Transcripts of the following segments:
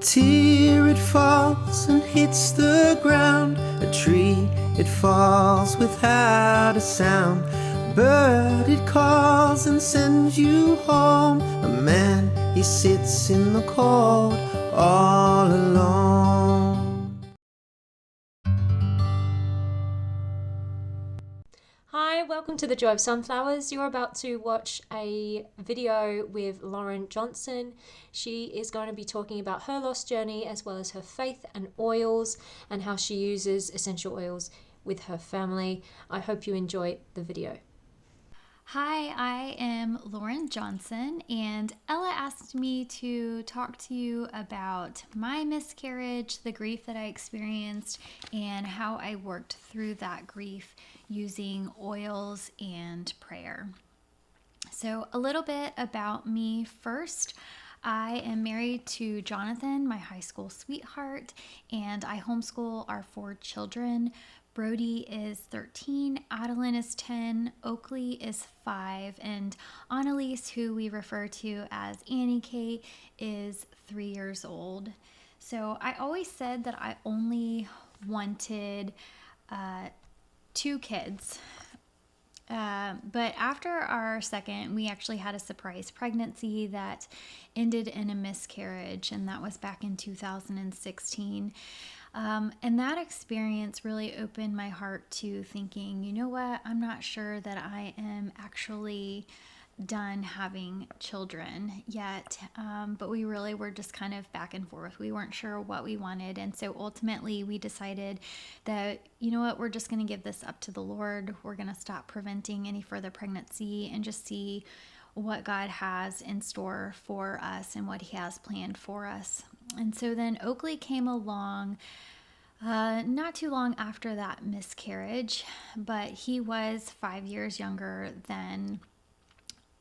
tear, it falls and hits the ground. A tree, it falls without a sound. A bird, it calls and sends you home. A man, he sits in the cold all alone. Hi, welcome to The Joy of Sunflowers. You're about to watch a video with Lauren Johnson. She is going to be talking about her lost journey as well as her faith and oils and how she uses essential oils with her family. I hope you enjoy the video. Hi, I am Lauren Johnson, and Ella asked me to talk to you about my miscarriage, the grief that I experienced, and how I worked through that grief using oils and prayer. So, a little bit about me first. I am married to Jonathan, my high school sweetheart, and I homeschool our 4 children. Brody is 13, Adeline is 10, Oakley is 5, and Annalise, who we refer to as Annie Kate, is 3 years old. So I always said that I only wanted 2 kids. But after our second, we actually had a surprise pregnancy that ended in a miscarriage, and that was back in 2016. And that experience really opened my heart to thinking, you know what, I'm not sure that I am actually done having children yet, but we really were just kind of back and forth. We weren't sure what we wanted, and so ultimately we decided that, you know what, we're just going to give this up to the Lord. We're going to stop preventing any further pregnancy and just see what God has in store for us and what He has planned for us. And so then Oakley came along not too long after that miscarriage, but he was 5 years younger than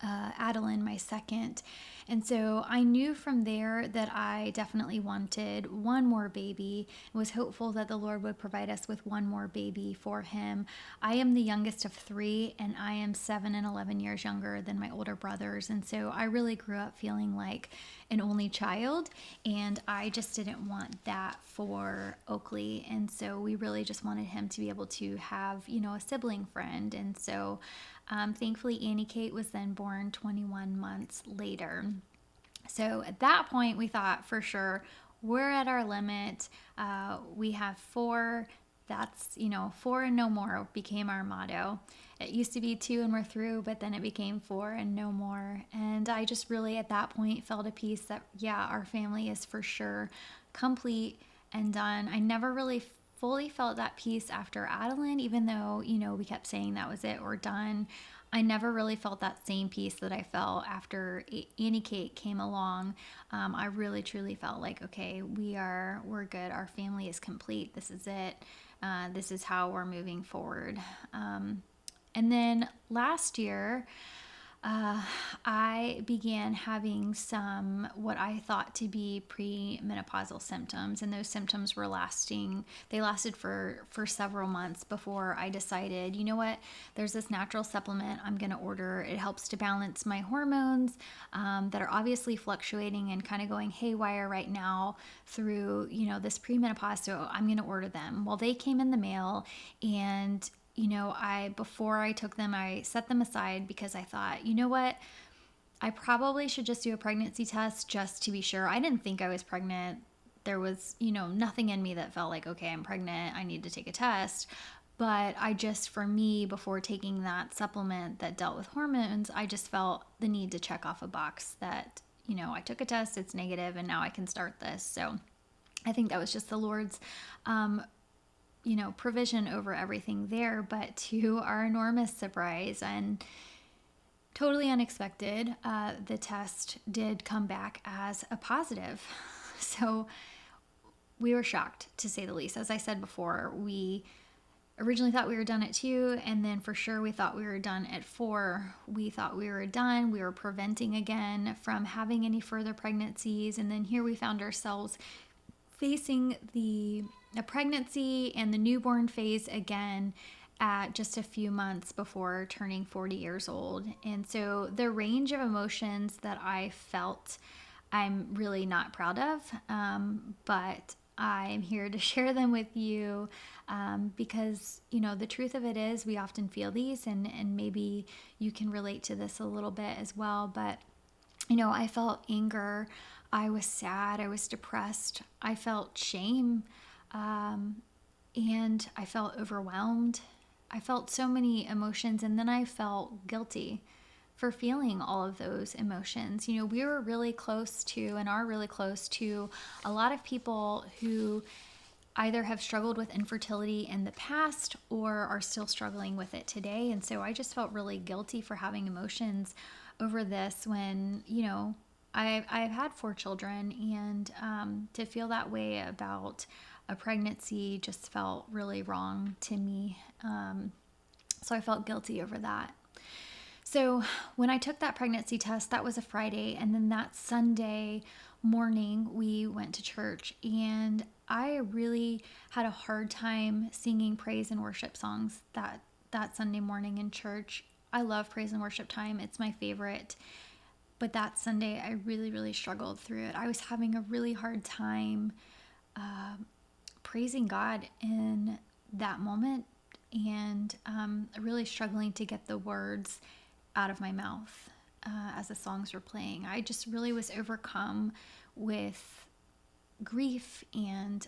Adeline, my second. And so I knew from there that I definitely wanted one more baby and was hopeful that the Lord would provide us with one more baby for him. I am the youngest of 3, and I am 7 and 11 years younger than my older brothers. And so I really grew up feeling like an only child, and I just didn't want that for Oakley. And so we really just wanted him to be able to have, a sibling friend. And so thankfully, Annie Kate was then born 21 months later. So at that point, we thought for sure we're at our limit. We have 4. That's, 4 and no more became our motto. It used to be 2 and we're through, but then it became 4 and no more. And I just really at that point felt a peace that, our family is for sure complete and done. I never really fully felt that peace after Adeline, even though, we kept saying that was it or done. I never really felt that same peace that I felt after Annie Kate came along. I really truly felt like, okay, we're good. Our family is complete. This is it. This is how we're moving forward. And then last year, I began having some what I thought to be premenopausal symptoms, and those symptoms were they lasted for several months before I decided, you know what, there's this natural supplement I'm going to order. It helps to balance my hormones that are obviously fluctuating and kind of going haywire right now through, this premenopause, so I'm going to order them. Well, they came in the mail, and before I took them, I set them aside because I thought, you know what, I probably should just do a pregnancy test just to be sure. I didn't think I was pregnant. There was, nothing in me that felt like, okay, I'm pregnant, I need to take a test. But for me, before taking that supplement that dealt with hormones, I just felt the need to check off a box that, I took a test, it's negative, and now I can start this. So I think that was just the Lord's provision over everything there. But to our enormous surprise and totally unexpected, the test did come back as a positive. So we were shocked, to say the least. As I said before, we originally thought we were done at 2, and then for sure we thought we were done at 4. We thought we were done. We were preventing again from having any further pregnancies, and then here we found ourselves facing a pregnancy and the newborn phase again at just a few months before turning 40 years old. And so the range of emotions that I felt I'm really not proud of, but I'm here to share them with you because, the truth of it is we often feel these, and maybe you can relate to this a little bit as well. But, I felt anger. I was sad. I was depressed. I felt shame. And I felt overwhelmed. I felt so many emotions, and then I felt guilty for feeling all of those emotions. We were really close to and are really close to a lot of people who either have struggled with infertility in the past or are still struggling with it today. And so I just felt really guilty for having emotions over this when, I've had 4 children, and to feel that way about a pregnancy just felt really wrong to me. So I felt guilty over that. So when I took that pregnancy test, that was a Friday, and then that Sunday morning we went to church, and I really had a hard time singing praise and worship songs that Sunday morning in church. I love praise and worship time. It's my favorite. But that Sunday I really, really struggled through it. I was having a really hard time praising God in that moment, and really struggling to get the words out of my mouth as the songs were playing. I just really was overcome with grief and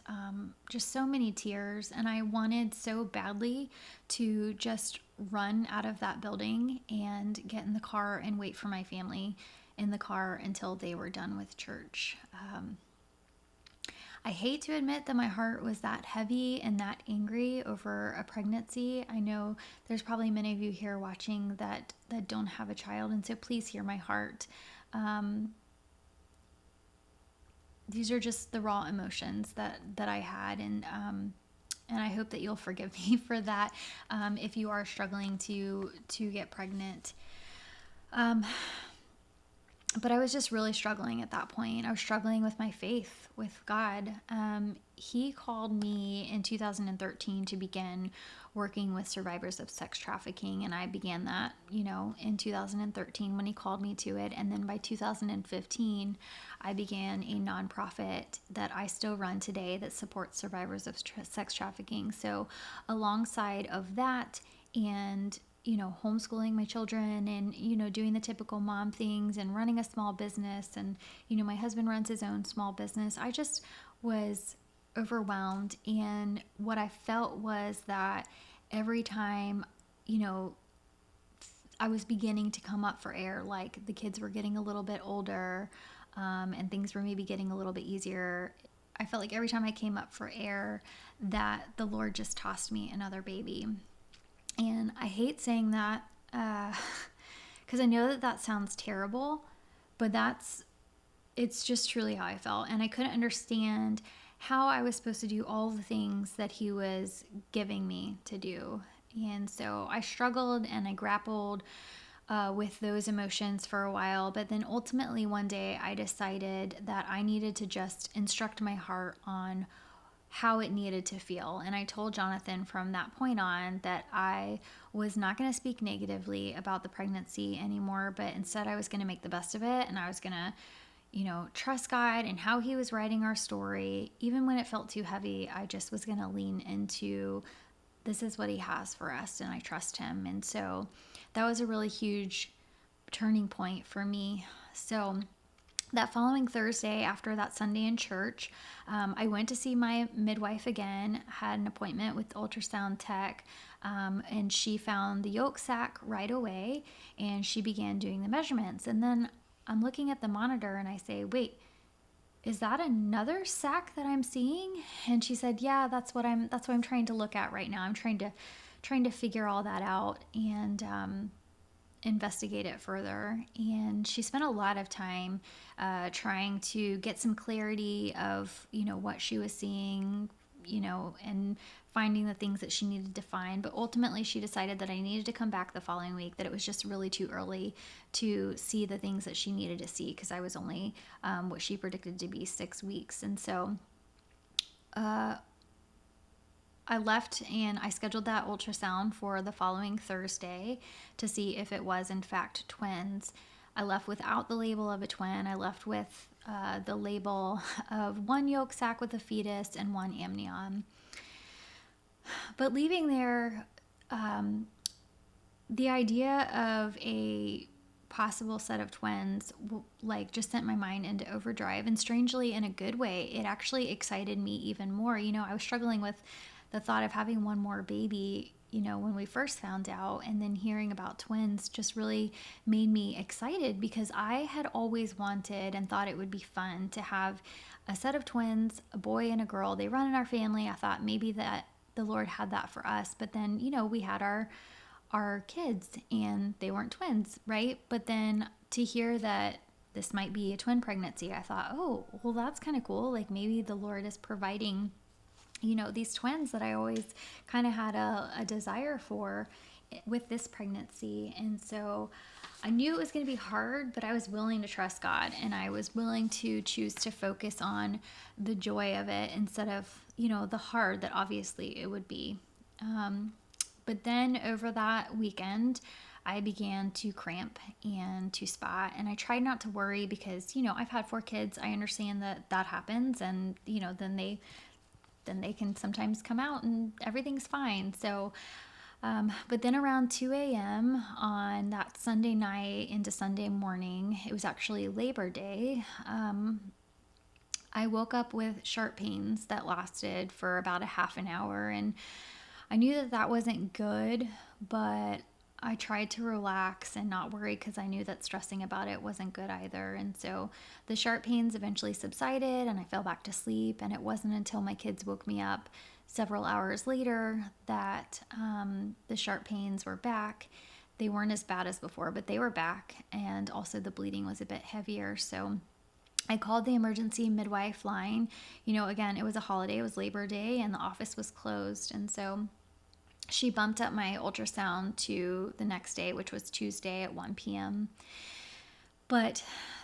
just so many tears, and I wanted so badly to just run out of that building and get in the car and wait for my family in the car until they were done with church. I hate to admit that my heart was that heavy and that angry over a pregnancy. I know there's probably many of you here watching that don't have a child, and so please hear my heart. These are just the raw emotions that I had, and I hope that you'll forgive me for that if you are struggling to get pregnant. But I was just really struggling at that point. I was struggling with my faith with God. He called me in 2013 to begin working with survivors of sex trafficking, and I began that, in 2013 when he called me to it. And then by 2015, I began a nonprofit that I still run today that supports survivors of sex trafficking. So alongside of that, and homeschooling my children, and, doing the typical mom things, and running a small business, and, my husband runs his own small business. I just was overwhelmed. And what I felt was that every time, I was beginning to come up for air, like the kids were getting a little bit older, and things were maybe getting a little bit easier, I felt like every time I came up for air that the Lord just tossed me another baby. And I hate saying that because I know that sounds terrible, but it's just truly how I felt. And I couldn't understand how I was supposed to do all the things that he was giving me to do. And so I struggled and I grappled with those emotions for a while. But then ultimately one day I decided that I needed to just instruct my heart on how it needed to feel. And I told Jonathan from that point on that I was not going to speak negatively about the pregnancy anymore, but instead I was going to make the best of it, and I was going to, trust God and how he was writing our story. Even when it felt too heavy, I just was going to lean into this is what he has for us, and I trust him. And so that was a really huge turning point for me. So that following Thursday, after that Sunday in church, I went to see my midwife again, had an appointment with the ultrasound tech, and she found the yolk sac right away, and she began doing the measurements. And then I'm looking at the monitor and I say, wait, is that another sac that I'm seeing? And she said, yeah, that's what I'm trying to look at right now. I'm trying to figure all that out and investigate it further. And she spent a lot of time trying to get some clarity of, what she was seeing, and finding the things that she needed to find. But ultimately she decided that I needed to come back the following week, that it was just really too early to see the things that she needed to see, because I was only what she predicted to be 6 weeks. And so I left and I scheduled that ultrasound for the following Thursday to see if it was in fact twins. I left without the label of a twin. I left with the label of one yolk sac with a fetus and one amnion. But leaving there, the idea of a possible set of twins like just sent my mind into overdrive, and strangely in a good way. It actually excited me even more. I was struggling with the thought of having one more baby, when we first found out, and then hearing about twins just really made me excited, because I had always wanted and thought it would be fun to have a set of twins, a boy and a girl. They run in our family. I thought maybe that the Lord had that for us, but then we had our kids and they weren't twins, right? But then to hear that this might be a twin pregnancy, I thought, oh, well, that's kind of cool. Like maybe the Lord is providing, these twins that I always kind of had a desire for with this pregnancy. And so I knew it was going to be hard, but I was willing to trust God, and I was willing to choose to focus on the joy of it instead of, the hard that obviously it would be. But then over that weekend, I began to cramp and to spot, and I tried not to worry because, I've had 4 kids. I understand that happens, and, then they can sometimes come out and everything's fine. So, but then around 2 a.m. on that Sunday night into Sunday morning, it was actually Labor Day, I woke up with sharp pains that lasted for about a half an hour, and I knew that wasn't good, but I tried to relax and not worry because I knew that stressing about it wasn't good either. And so the sharp pains eventually subsided and I fell back to sleep. And it wasn't until my kids woke me up several hours later that the sharp pains were back. They weren't as bad as before, but they were back. And also the bleeding was a bit heavier. So I called the emergency midwife line. Again, it was a holiday, it was Labor Day, and the office was closed. And so she bumped up my ultrasound to the next day, which was Tuesday at 1 p.m. But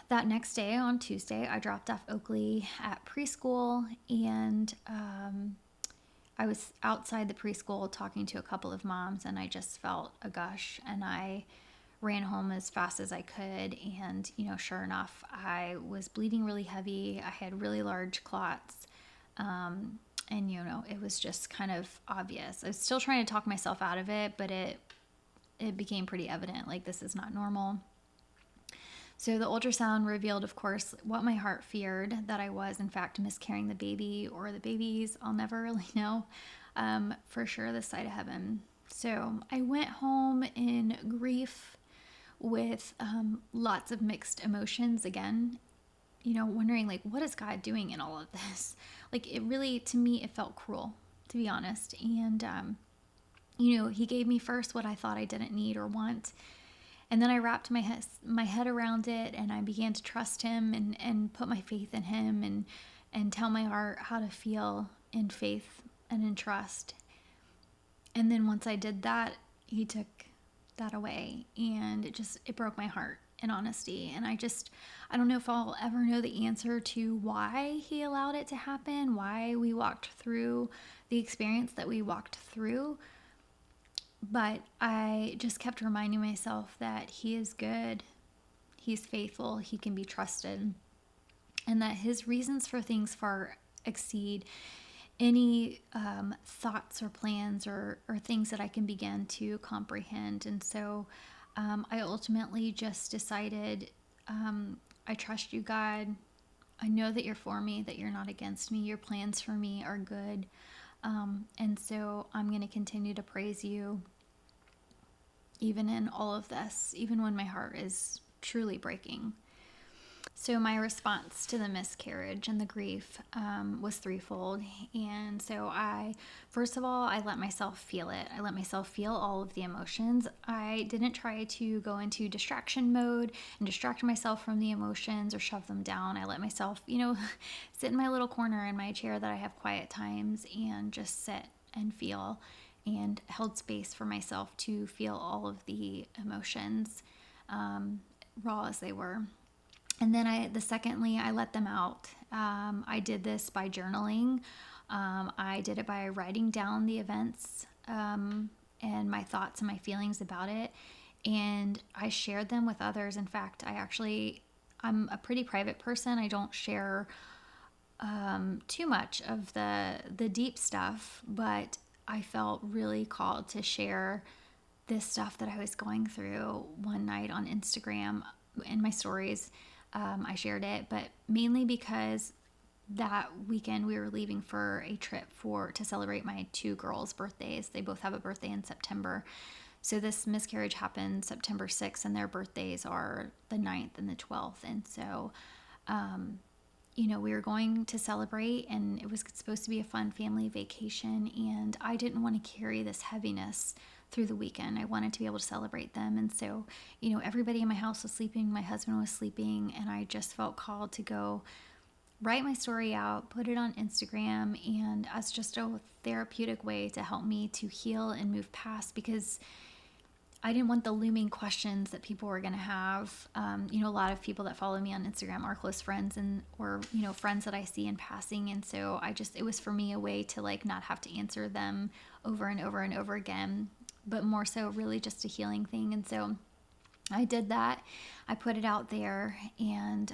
that next day, on Tuesday, I dropped off Oakley at preschool, and I was outside the preschool talking to a couple of moms, and I just felt a gush, and I ran home as fast as I could. And, sure enough, I was bleeding really heavy. I had really large clots. And, it was just kind of obvious. I was still trying to talk myself out of it, but it became pretty evident, like this is not normal. So the ultrasound revealed, of course, what my heart feared, that I was, in fact, miscarrying the baby or the babies. I'll never really know for sure this side of heaven. So I went home in grief with lots of mixed emotions again, wondering, like, what is God doing in all of this? Like, it really, to me, it felt cruel, to be honest. And, he gave me first what I thought I didn't need or want. And then I wrapped my head around it, and I began to trust him and put my faith in him and tell my heart how to feel in faith and in trust. And then once I did that, he took that away, and it broke my heart, in honesty. And I don't know if I'll ever know the answer to why he allowed it to happen, why we walked through the experience that we walked through. But I just kept reminding myself that he is good, he's faithful, he can be trusted, and that his reasons for things far exceed any thoughts or plans or things that I can begin to comprehend. And so I ultimately just decided, I trust you, God. I know that you're for me, that you're not against me. Your plans for me are good. And so I'm going to continue to praise you, even in all of this, even when my heart is truly breaking. So my response to the miscarriage and the grief was threefold. And so first of all, I let myself feel it. I let myself feel all of the emotions. I didn't try to go into distraction mode and distract myself from the emotions or shove them down. I let myself, sit in my little corner in my chair that I have quiet times and just sit and feel, and held space for myself to feel all of the emotions, raw as they were. And then secondly, I let them out. I did this by journaling. I did it by writing down the events and my thoughts and my feelings about it. and I shared them with others. In fact, I'm a pretty private person. I don't share too much of the deep stuff, but I felt really called to share this stuff that I was going through one night on Instagram in my stories. I shared it, but mainly because that weekend we were leaving for a trip to celebrate my two girls' birthdays. They both have a birthday in September. So this miscarriage happened September 6th, and their birthdays are the 9th and the 12th. And so, we were going to celebrate, and it was supposed to be a fun family vacation. And I didn't want to carry this heaviness through the weekend. I wanted to be able to celebrate them. And so, everybody in my house was sleeping. My husband was sleeping, and I just felt called to go write my story out, put it on Instagram, and as just a therapeutic way to help me to heal and move past, because I didn't want the looming questions that people were going to have. A lot of people that follow me on Instagram are close friends or friends that I see in passing. And so it was for me a way to not have to answer them over and over and over again, but more so really just a healing thing. And so I did that. I put it out there, and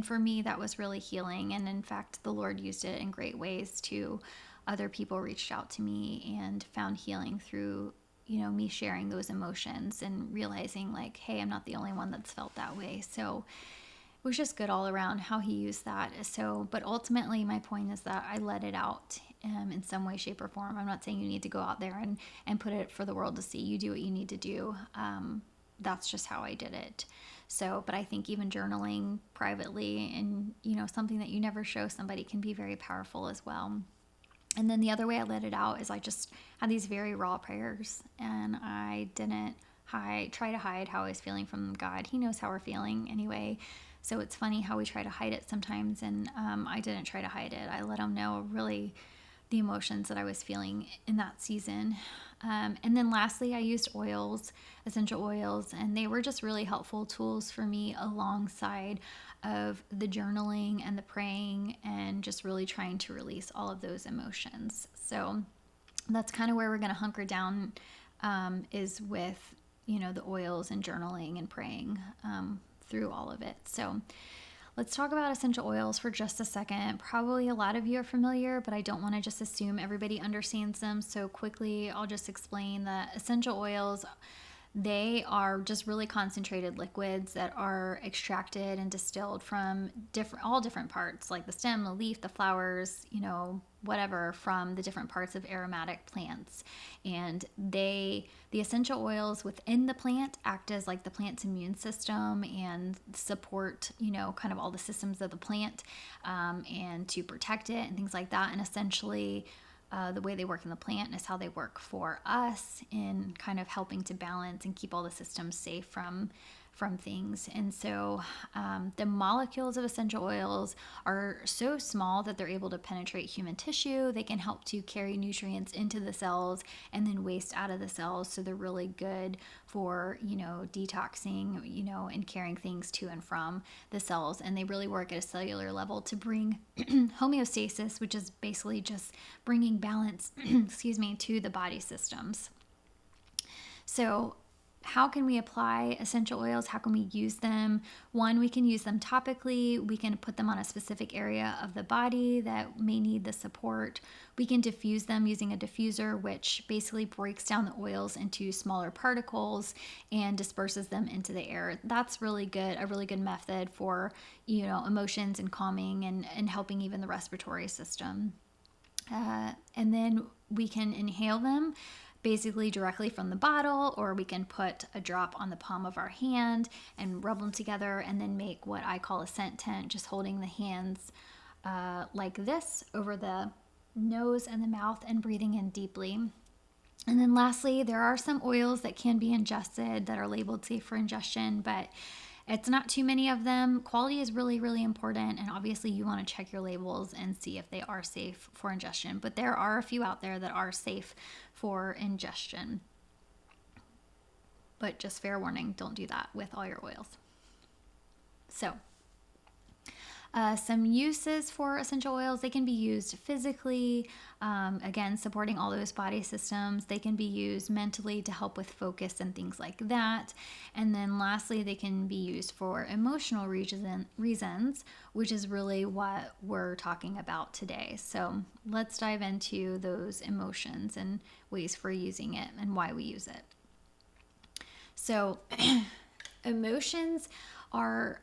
for me, that was really healing. And in fact, the Lord used it in great ways to other people reached out to me and found healing through, me sharing those emotions and realizing hey, I'm not the only one that's felt that way. So it was just good all around how he used that. So, but ultimately my point is that I let it out in some way, shape, or form. I'm not saying you need to go out there and put it for the world to see. You do what you need to do. That's just how I did it. So, but I think even journaling privately and, something that you never show somebody can be very powerful as well. And then the other way I let it out is I just had these very raw prayers, and I didn't try to hide how I was feeling from God. He knows how we're feeling anyway. So it's funny how we try to hide it sometimes. And I didn't try to hide it. I let him know really the emotions that I was feeling in that season. And then lastly, I used essential oils, and they were just really helpful tools for me alongside of the journaling and the praying and just really trying to release all of those emotions. So that's kind of where we're going to hunker down, is with, the oils and journaling and praying through all of it. So let's talk about essential oils for just a second. Probably a lot of you are familiar, but I don't want to just assume everybody understands them. So quickly, I'll just explain that essential oils, they are just really concentrated liquids that are extracted and distilled from all different parts, like the stem, the leaf, the flowers, whatever, from the different parts of aromatic plants. And the essential oils within the plant act as the plant's immune system and support, kind of all the systems of the plant, and to protect it and things like that. And essentially, the way they work in the plant is how they work for us in kind of helping to balance and keep all the systems safe from things. And so the molecules of essential oils are so small that they're able to penetrate human tissue. They can help to carry nutrients into the cells and then waste out of the cells. So they're really good for, detoxing, and carrying things to and from the cells. And they really work at a cellular level to bring homeostasis, which is basically just bringing balance, to the body systems. So how can we apply essential oils? How can we use them? One, we can use them topically. We can put them on a specific area of the body that may need the support. We can diffuse them using a diffuser, which basically breaks down the oils into smaller particles and disperses them into the air. That's really good, a really good method for, emotions and calming and helping even the respiratory system. And then we can inhale them basically directly from the bottle, or we can put a drop on the palm of our hand and rub them together and then make what I call a scent tent, just holding the hands like this over the nose and the mouth and breathing in deeply. And then lastly, there are some oils that can be ingested that are labeled safe for ingestion, but it's not too many of them. Quality is really, really important. And obviously you want to check your labels and see if they are safe for ingestion. But there are a few out there that are safe for ingestion. But just fair warning, don't do that with all your oils. So Some uses for essential oils: they can be used physically, again, supporting all those body systems. They can be used mentally to help with focus and things like that. And then lastly, they can be used for emotional reasons, which is really what we're talking about today. So let's dive into those emotions and ways for using it and why we use it. So emotions are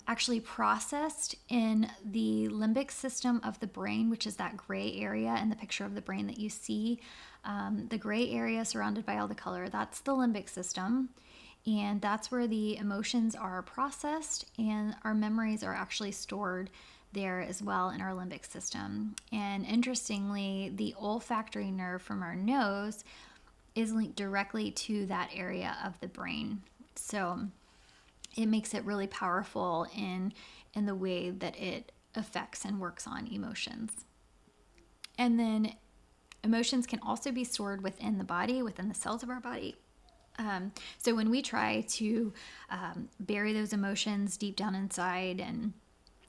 actually processed in the limbic system of the brain, which is that gray area in the picture of the brain that you see. The gray area surrounded by all the color, that's the limbic system. And that's where the emotions are processed, and our memories are actually stored there as well in our limbic system. And interestingly, the olfactory nerve from our nose is linked directly to that area of the brain. So it makes it really powerful in the way that it affects and works on emotions. And then emotions can also be stored within the body, within the cells of our body. So when we try to bury those emotions deep down inside and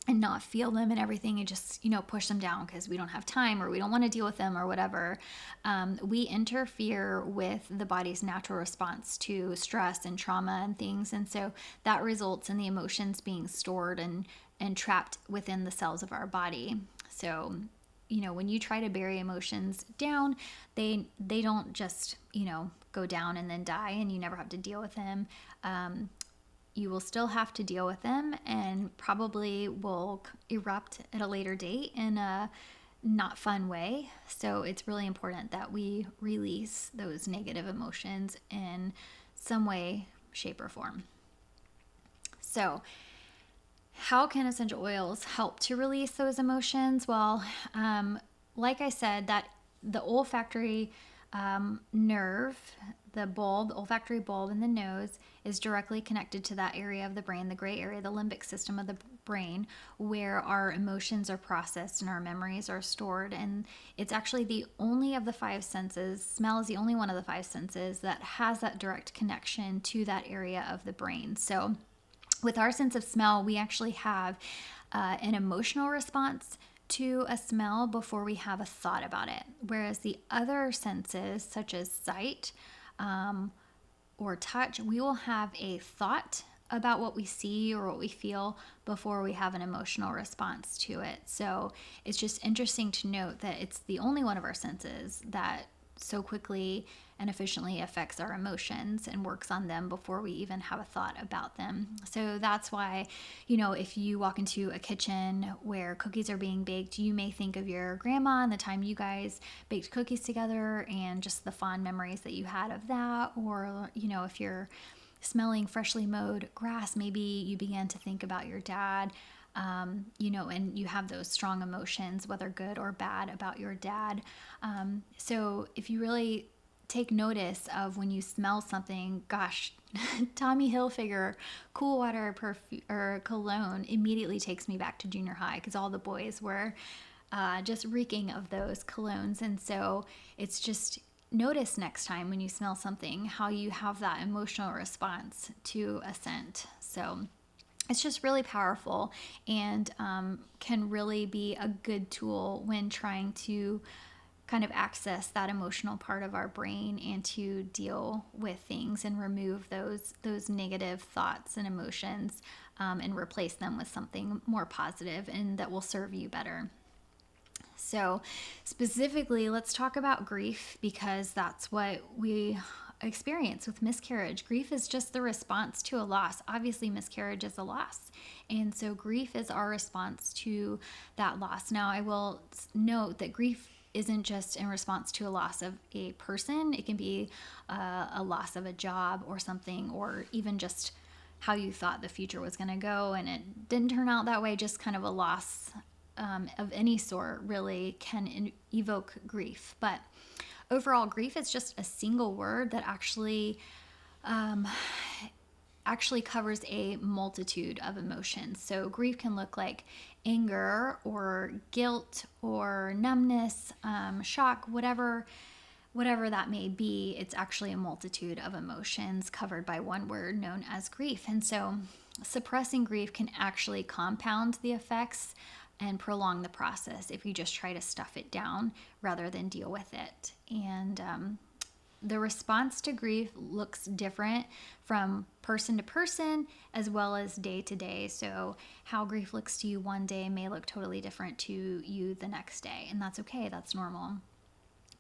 not feel them and everything, and just push them down because we don't have time or we don't want to deal with them or whatever, we interfere with the body's natural response to stress and trauma and things. And so that results in the emotions being stored and trapped within the cells of our body. So when you try to bury emotions down, they don't just go down and then die and you never have to deal with them. You will still have to deal with them, and probably will erupt at a later date in a not fun way. So it's really important that we release those negative emotions in some way, shape, or form. So how can essential oils help to release those emotions? Well, like I said, that the olfactory nerve, the olfactory bulb in the nose, is directly connected to that area of the brain, the gray area, the limbic system of the brain, where our emotions are processed and our memories are stored. And it's actually the only of the five senses, smell is the only one of the five senses that has that direct connection to that area of the brain. So with our sense of smell, we actually have an emotional response to a smell before we have a thought about it. Whereas the other senses, such as sight or touch, we will have a thought about what we see or what we feel before we have an emotional response to it. So it's just interesting to note that it's the only one of our senses that so quickly and efficiently affects our emotions and works on them before we even have a thought about them. So that's why, if you walk into a kitchen where cookies are being baked, you may think of your grandma and the time you guys baked cookies together and just the fond memories that you had of that. Or, if you're smelling freshly mowed grass, maybe you begin to think about your dad. And you have those strong emotions, whether good or bad, about your dad. So if you really take notice of when you smell something, gosh, Tommy Hilfiger Cool Water perfume or cologne immediately takes me back to junior high because all the boys were just reeking of those colognes. And so it's just notice next time when you smell something how you have that emotional response to a scent. So it's just really powerful and can really be a good tool when trying to kind of access that emotional part of our brain and to deal with things and remove those negative thoughts and emotions and replace them with something more positive and that will serve you better. So specifically, let's talk about grief, because that's what we experience with miscarriage. Grief is just the response to a loss. Obviously, miscarriage is a loss. And so grief is our response to that loss. Now, I will note that grief isn't just in response to a loss of a person. It can be a loss of a job or something, or even just how you thought the future was going to go and it didn't turn out that way. Just kind of a loss of any sort really can evoke grief. But overall, grief is just a single word that actually covers a multitude of emotions. So grief can look like anger or guilt or numbness, shock, whatever that may be. It's actually a multitude of emotions covered by one word known as grief. And so suppressing grief can actually compound the effects and prolong the process if you just try to stuff it down rather than deal with it. And the response to grief looks different from person to person as well as day to day. So how grief looks to you one day may look totally different to you the next day, and that's okay. That's normal.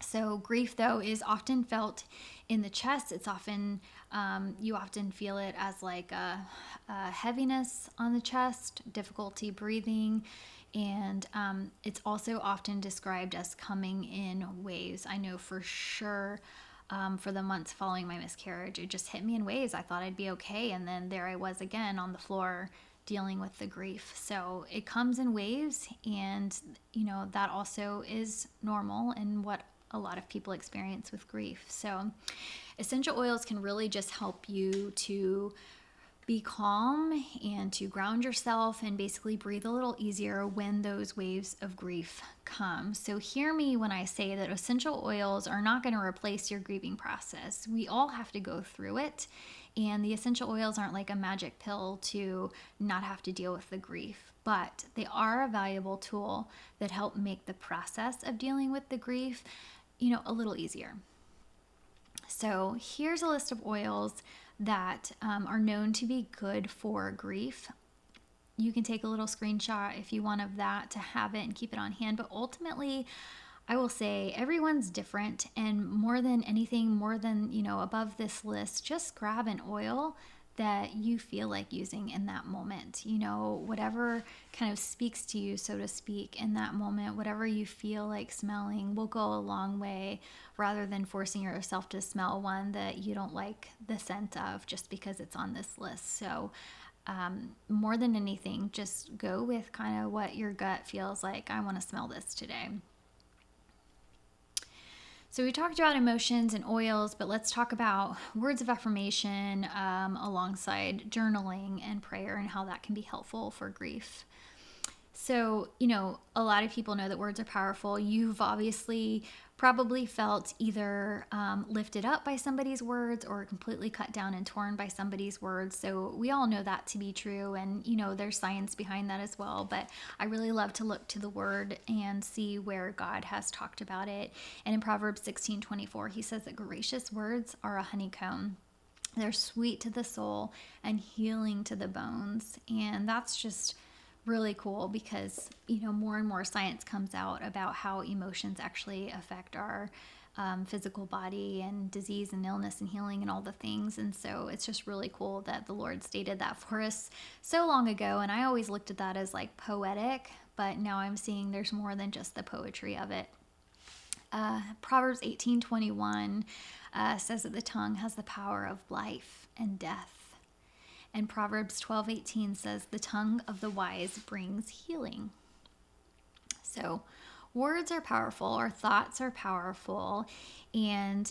So grief, though, is often felt in the chest. It's often, you often feel it as like a heaviness on the chest, difficulty breathing, and it's also often described as coming in waves. I know for sure for the months following my miscarriage, it just hit me in waves. I thought I'd be okay, and then there I was again on the floor dealing with the grief. So it comes in waves, and that also is normal and what a lot of people experience with grief. So essential oils can really just help you to be calm and to ground yourself and basically breathe a little easier when those waves of grief come. So hear me when I say that essential oils are not going to replace your grieving process. We all have to go through it, and the essential oils aren't like a magic pill to not have to deal with the grief, but they are a valuable tool that help make the process of dealing with the grief a little easier. So here's a list of oils that are known to be good for grief. You can take a little screenshot if you want of that to have it and keep it on hand. But ultimately, I will say everyone's different, and more than anything, more than above this list, just grab an oil that you feel like using in that moment. Whatever kind of speaks to you, so to speak, in that moment, whatever you feel like smelling will go a long way, rather than forcing yourself to smell one that you don't like the scent of just because it's on this list. So more than anything, just go with kind of what your gut feels like. I want to smell this today. So we talked about emotions and oils, but let's talk about words of affirmation alongside journaling and prayer and how that can be helpful for grief. So, a lot of people know that words are powerful. You've obviously probably felt either lifted up by somebody's words or completely cut down and torn by somebody's words. So we all know that to be true, and there's science behind that as well. But I really love to look to the word and see where God has talked about it. And in Proverbs 16:24, he says that gracious words are a honeycomb. They're sweet to the soul and healing to the bones. And that's just really cool because more and more science comes out about how emotions actually affect our physical body and disease and illness and healing and all the things. And so it's just really cool that the Lord stated that for us so long ago. And I always looked at that as like poetic, but now I'm seeing there's more than just the poetry of it. Proverbs 18:21 says that the tongue has the power of life and death. And Proverbs 12:18 says, the tongue of the wise brings healing. So words are powerful, our thoughts are powerful. And,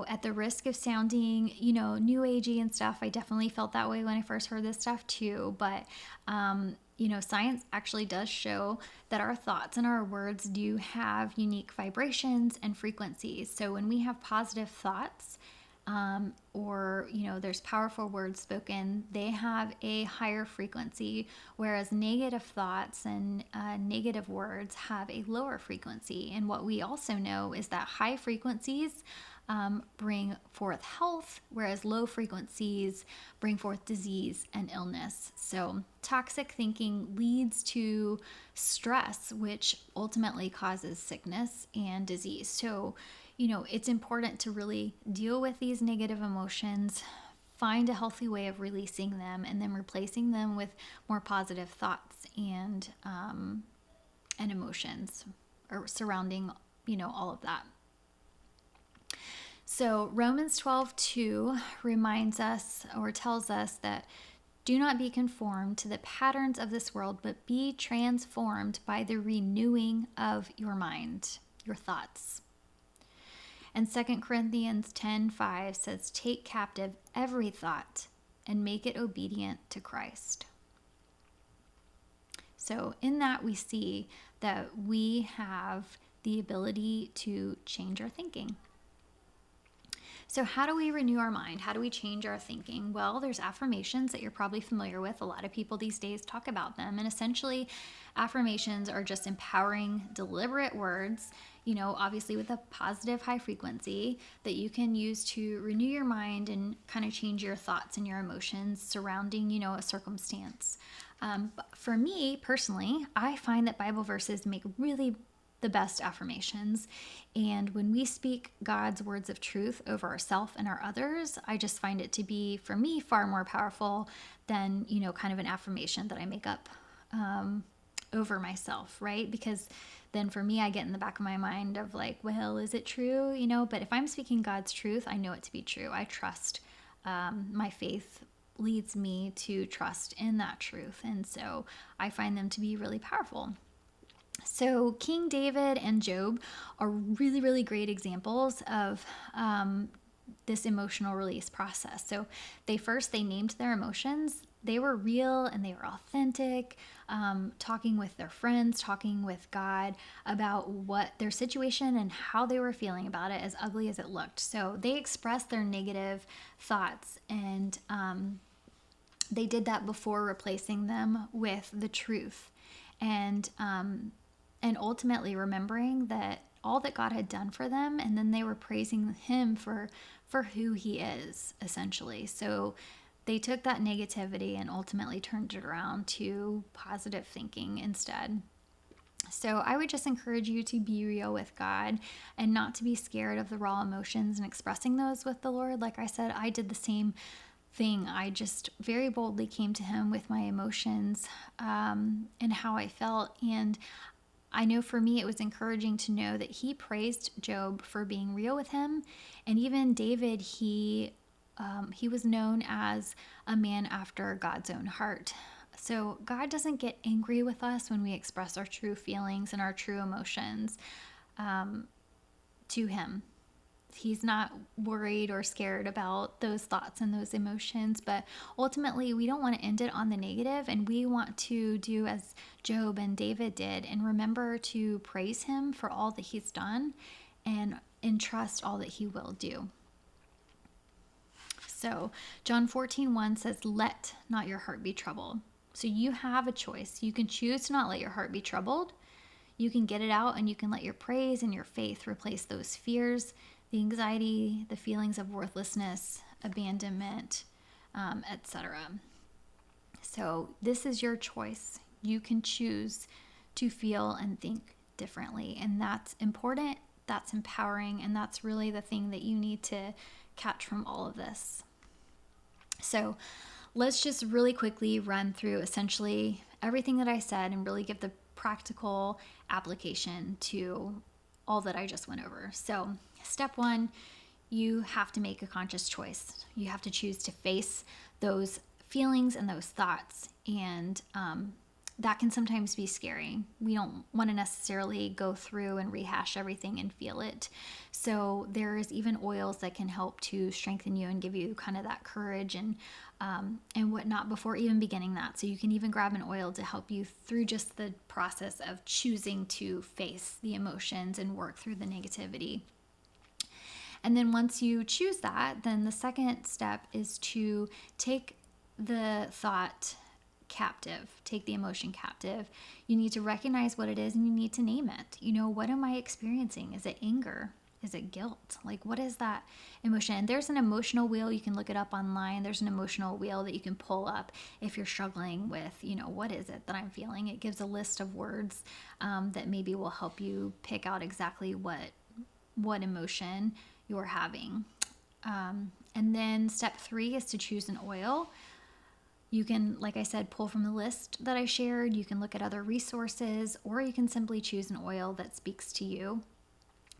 at the risk of sounding, new agey and stuff, I definitely felt that way when I first heard this stuff too. But, science actually does show that our thoughts and our words do have unique vibrations and frequencies. So when we have positive thoughts, or there's powerful words spoken, they have a higher frequency, whereas negative thoughts and negative words have a lower frequency. And what we also know is that high frequencies bring forth health, whereas low frequencies bring forth disease and illness. So toxic thinking leads to stress, which ultimately causes sickness and disease. So it's important to really deal with these negative emotions, find a healthy way of releasing them, and then replacing them with more positive thoughts and emotions or surrounding, all of that. So Romans 12:2 reminds us or tells us that do not be conformed to the patterns of this world, but be transformed by the renewing of your mind, your thoughts. And 2 Corinthians 10:5 says, take captive every thought and make it obedient to Christ. So in that we see that we have the ability to change our thinking. So how do we renew our mind? How do we change our thinking? Well, there's affirmations that you're probably familiar with. A lot of people these days talk about them. And essentially, affirmations are just empowering, deliberate words, obviously with a positive high frequency that you can use to renew your mind and kind of change your thoughts and your emotions surrounding, a circumstance. But for me personally, I find that Bible verses make really the best affirmations. And when we speak God's words of truth over ourselves and our others, I just find it to be, for me, far more powerful than, kind of an affirmation that I make up over myself, right? Because then for me, I get in the back of my mind of like, well, is it true? But if I'm speaking God's truth, I know it to be true. I trust. My faith leads me to trust in that truth. And so I find them to be really powerful. So King David and Job are really, really great examples of this emotional release process. So they named their emotions. They were real and they were authentic, talking with their friends, talking with God about what their situation and how they were feeling about it, as ugly as it looked. So they expressed their negative thoughts, and they did that before replacing them with the truth. And ultimately remembering that all that God had done for them, and then they were praising him for who he is, essentially. So they took that negativity and ultimately turned it around to positive thinking instead. So I would just encourage you to be real with God and not to be scared of the raw emotions and expressing those with the Lord. Like I said, I did the same thing. I just very boldly came to him with my emotions and how I felt. And I know for me, it was encouraging to know that he praised Job for being real with him. And even David, he was known as a man after God's own heart. So God doesn't get angry with us when we express our true feelings and our true emotions to him. He's not worried or scared about those thoughts and those emotions, but ultimately we don't want to end it on the negative, and we want to do as Job and David did and remember to praise him for all that he's done and entrust all that he will do. So John 14:1 says, "Let not your heart be troubled." So you have a choice. You can choose to not let your heart be troubled. You can get it out, and you can let your praise and your faith replace those fears, the anxiety, the feelings of worthlessness, abandonment, etc. So this is your choice. You can choose to feel and think differently, and that's important, that's empowering, and that's really the thing that you need to catch from all of this. So let's just really quickly run through essentially everything that I said and really give the practical application to all that I just went over. So step 1, you have to make a conscious choice. You have to choose to face those feelings and those thoughts. And that can sometimes be scary. We don't want to necessarily go through and rehash everything and feel it. So there's even oils that can help to strengthen you and give you kind of that courage and whatnot before even beginning that. So you can even grab an oil to help you through just the process of choosing to face the emotions and work through the negativity. And then once you choose that, then the second step is to take the thought captive, take the emotion captive. You need to recognize what it is and you need to name it. What am I experiencing? Is it anger? Is it guilt? Like, what is that emotion? And there's an emotional wheel. You can look it up online. There's an emotional wheel that you can pull up if you're struggling with, what is it that I'm feeling? It gives a list of words that maybe will help you pick out exactly what emotion you're having. And then step 3 is to choose an oil. You can, like I said, pull from the list that I shared. You can look at other resources, or you can simply choose an oil that speaks to you,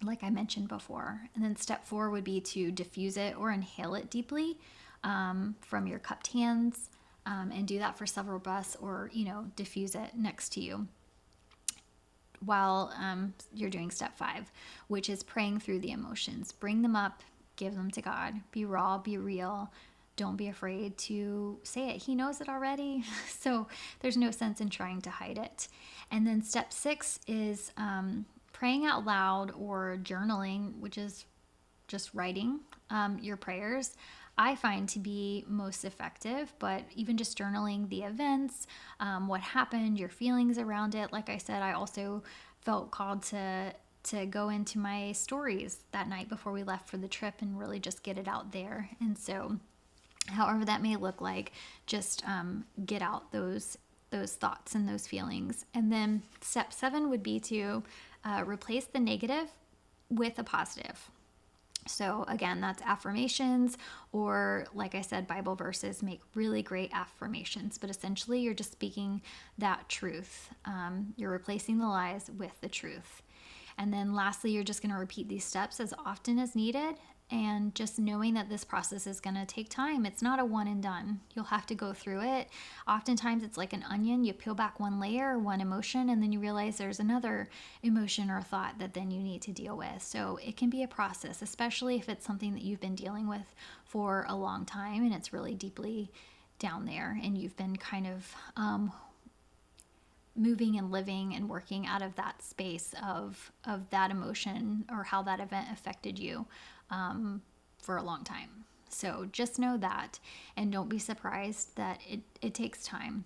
like I mentioned before. And then step 4 would be to diffuse it or inhale it deeply from your cupped hands, and do that for several breaths, or, diffuse it next to you while you're doing step 5, which is praying through the emotions. Bring them up, give them to God. Be raw, be real. Don't be afraid to say it. He knows it already, so there's no sense in trying to hide it. And then step 6 is praying out loud or journaling, which is just writing your prayers, I find to be most effective. But even just journaling the events, what happened, your feelings around it. Like I said, I also felt called to go into my stories that night before we left for the trip and really just get it out there. And so however that may look like, just get out those thoughts and those feelings. And then step 7 would be to replace the negative with a positive. So again, that's affirmations, or like I said, Bible verses make really great affirmations, but essentially you're just speaking that truth. You're replacing the lies with the truth. And then lastly, you're just going to repeat these steps as often as needed, and just knowing that this process is going to take time. It's not a one and done. You'll have to go through it. Oftentimes it's like an onion. You peel back one layer, one emotion, and then you realize there's another emotion or thought that then you need to deal with. So it can be a process, especially if it's something that you've been dealing with for a long time and it's really deeply down there and you've been kind of moving and living and working out of that space of that emotion or how that event affected you for a long time. So just know that, and don't be surprised that it takes time.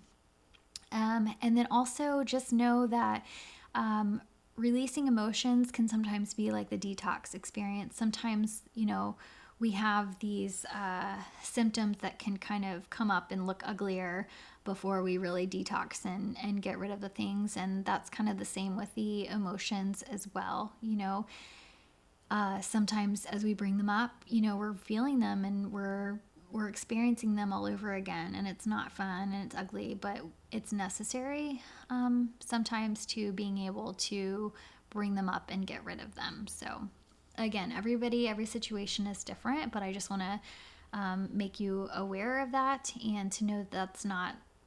And then also just know that releasing emotions can sometimes be like the detox experience. Sometimes, we have these symptoms that can kind of come up and look uglier before we really detox and get rid of the things. And that's kind of the same with the emotions as well. Sometimes as we bring them up, we're feeling them and we're experiencing them all over again, and it's not fun and it's ugly, but it's necessary sometimes to being able to bring them up and get rid of them. So again, every situation is different, but I just want to make you aware of that and to know that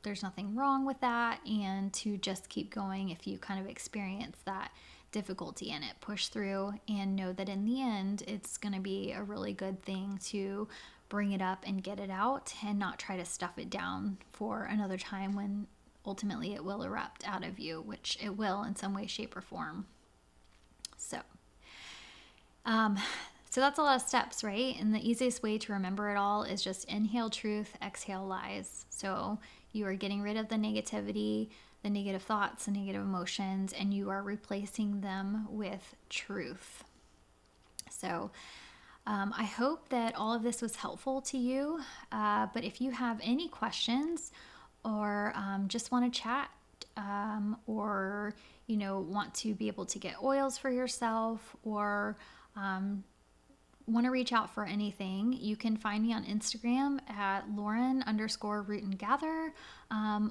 there's nothing wrong with that, and to just keep going if you kind of experience that difficulty in it. Push through and know that in the end, it's going to be a really good thing to bring it up and get it out and not try to stuff it down for another time when ultimately it will erupt out of you, which it will in some way, shape, or form. So that's a lot of steps, right? And the easiest way to remember it all is just inhale truth, exhale lies. So you are getting rid of the negativity, the negative thoughts, the negative emotions, and you are replacing them with truth. So I hope that all of this was helpful to you. But if you have any questions or just want to chat or, want to be able to get oils for yourself or want to reach out for anything, you can find me on Instagram at Lauren_rootandgather,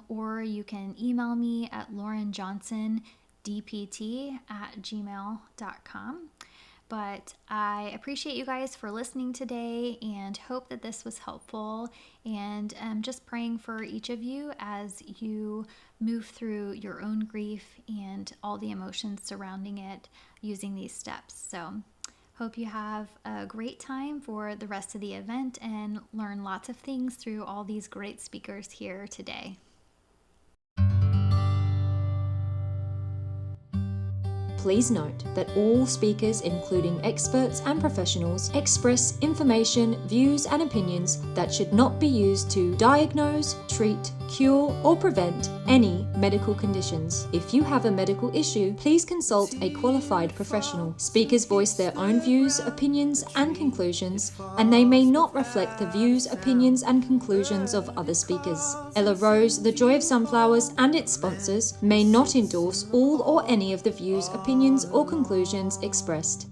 or you can email me at laurenjohnsondpt@gmail.com. But I appreciate you guys for listening today and hope that this was helpful, and I'm just praying for each of you as you move through your own grief and all the emotions surrounding it using these steps. So hope you have a great time for the rest of the event and learn lots of things through all these great speakers here today. Please note that all speakers, including experts and professionals, express information, views, and opinions that should not be used to diagnose, treat, cure, or prevent any medical conditions. If you have a medical issue, please consult a qualified professional. Speakers voice their own views, opinions, and conclusions, and they may not reflect the views, opinions, and conclusions of other speakers. Ella Rose, The Joy of Sunflowers, and its sponsors may not endorse all or any of the views, opinions, or conclusions expressed.